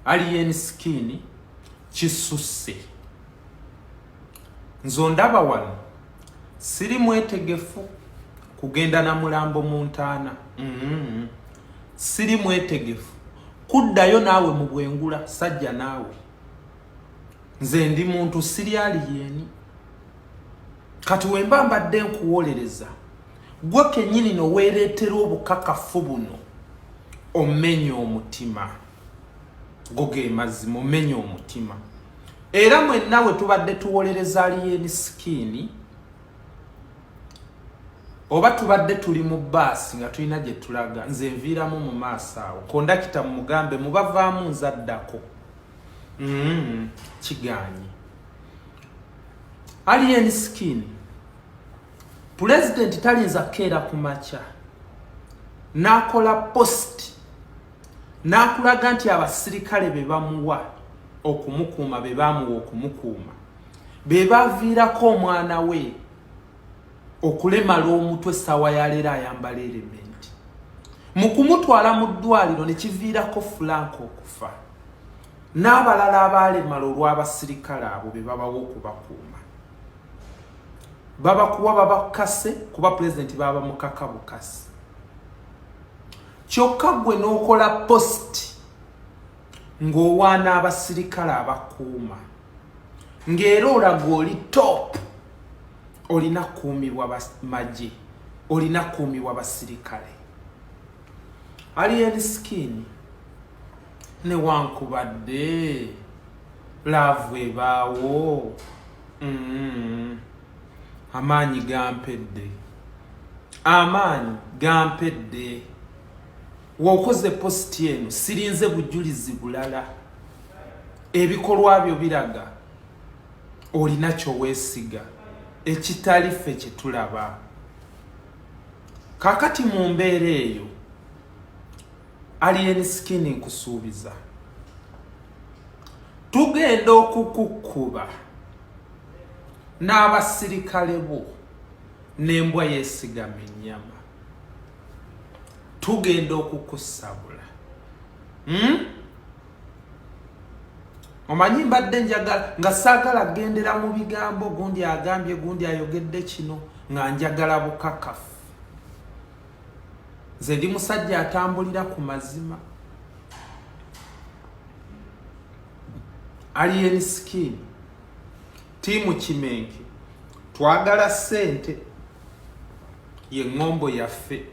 alien skin kisusse. Nzondaba wano siri mwetegefu kugenda na mulambo mu ntaana. Siri mwetegefu kuddayo naawe mu bwengula sajja naawe. Nze ndi muntu siri alien. Kati wemba mbadde nkuwolereza gwe kennyini no weereetera obukakafu buno omenya omutima. Goge mazima omenya omutima. Era mwenna we tubadde tuwolereza alien skin oba tubadde tuli mu baasi nga tulina gye tulaga nze nviiramu mu maaso awo kondakita mugambe mubavaamu nzaddako. Kigaanyi alien skin President talinza keera ku makya n'akola post n'akulaga nti abasirikale be bamuwa okumukuuma be bamuwa okumukuuma be baviirako omwana we okulemala omutwe essaawa ya leero ayambala elementi. Mu kumutwala mu ddwaliro ne kiviirako Frank okufa n'abalala abaalemala olw'abasirikale abo be babawo okubakuuma. Babakuwa babakase kuba President baba mukaka bukase. Kyokka gwe n'okola post ng'owaana abasirikale abakuuma ng'era olaga oli top. Olina kuumibwa magye, olina kuumibwa basirikale. Alien skin newankubadde laavu ebaawo. Amaanyi gampedde, amaanyi gampedde. Wokoze posti eno sirinze bujulizi bulala. Ebikolwa byo biraga olina kyoweesiga ekitali ffe kye tulaba. Kakati mu mbeera eyo alien skin nkusuubiza tugenda okukukkuba n'abasirikale bo n'embwa yeesigama ennyama. Tugenda okukusabula. Omanyi mbadde njagala nga saagala gendera mu bigambo gundi agambye gundi ayogedde kino nga njagala bukakafu. Nze ndi musajja atambulira ku mazima. Alien skin tiimu Kimenke twagala ssente ye ngombo yaffe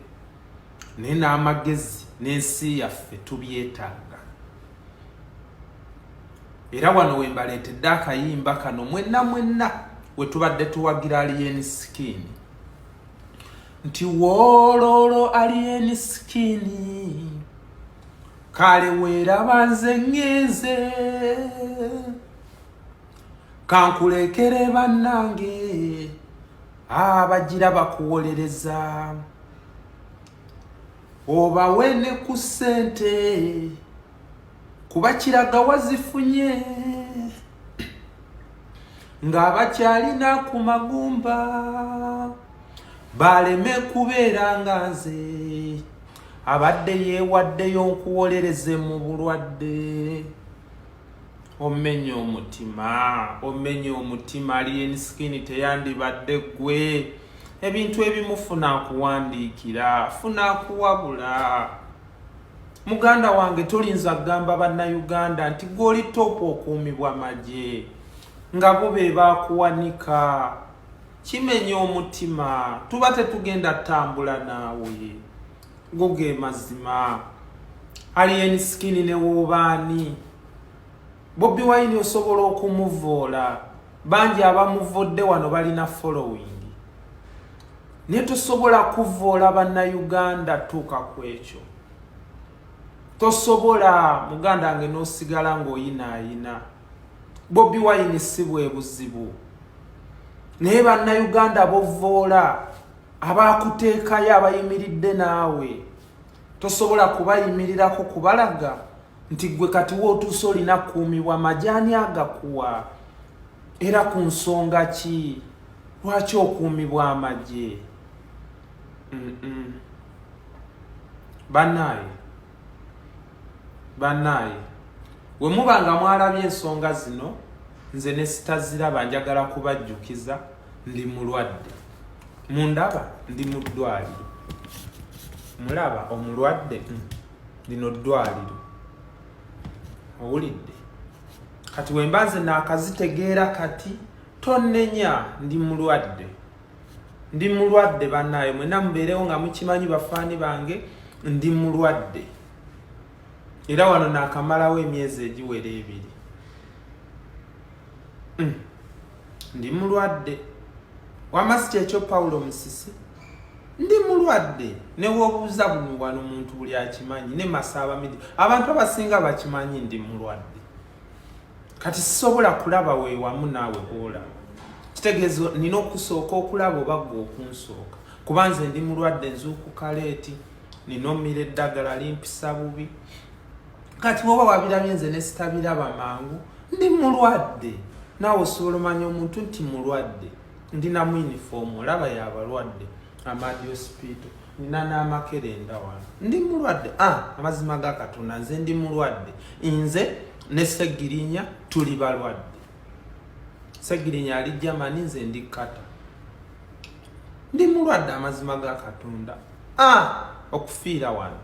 naye n'amagezi n'ensi yaffe tubyetaaga. Era wano we mbaleetedde akayimba kano mwenna we tubadde tuwagira alien skin nti woololo alien skin kale weeraba nze ŋŋenze kankulekere bannange abagira bakuwolereza obawe ne ku ssente kuba kiraga wazifunye ng'abakyalina ku magumba baleme kubeera nga nze abadde yeewaddeyo nkuwolereze mu bulwadde. Omenya omutima alien skin teyandibadde gwe. Ebintu ebimu funa kuwandiikira, funa kuwabula. Muganda wange tolinza gamba bannayuganda nti goli topo okuumibwa magye nga bo be bakuwanika. Kimenya omutima, tuba tetugenda tambula naawe. Goge mazima alien skin ne wobaani. Bobi Wine osobola okumuvoola. Bangi abamuvodde wano balina following. Naye tosobola kuvoola bannayuganda tuuka ku ekyo. Tosobola muganda wange n'osigala ng'oyinaayina. Bobi Wine si bwe buzibu. Naye bannayuganda bovoola abaakuteekayo abayimiridde naawe. Tosobola kubayimirirako kubalaga nti gwe kati wootuuse olina kuumibwa majaani agakuwa. Era ku nsonga ki? Lwaki okuumibwa amagye? Bannaaye Bannaye we mubanga mwalabye ensonga zino nze ne sitaziraba njagala kubajjukiza ndi mulwadde. Mundaba ndi mu ddwaliro. Mulaba omulwadde lino ddwaliro. Owulidde? Kati wembanze naakazitegeera kati tonnenya ndi mulwadde. Ndi mulwadde bannaye mwena mubeerewo nga mukimanyi bafaani bange ndi mulwadde. Era wano naakamalawo emyezi egiwera 2. Ndi mulwadde. Wamasi kyekyo Pawulo Musisi. Ndi mulwadde. Ne wobuuza buno wano muntu buli akimanyi ne Masaba Midi. Abantu abasinga bakimanyi ndi mulwadde. Kati sisobola kulaba we wamu naawe bwola. Kitegeezo nina okusooka okulaba oba gwe okunsooka. Kubanze ndi mulwadde nzuukuka leeti. Ninomira eddagala limpisa bubi. Kati woba wabirabye nze ne sitabiraba mangu. Ndi mulwadde. Naawe osobola omanya omuntu nti mulwadde. Ndina mu uniform olaba y'abalwadde. Amadi hospital. Nina n'amakerenda wano. Ndi mulwadde. Amazima ga Katonda nze ndi mulwadde. Nze ne Segirinya tuli balwadde. Segirinya ali Germany nze ndi Kata. Ndi mulwadde amazima ga Katonda. Okufiira wano.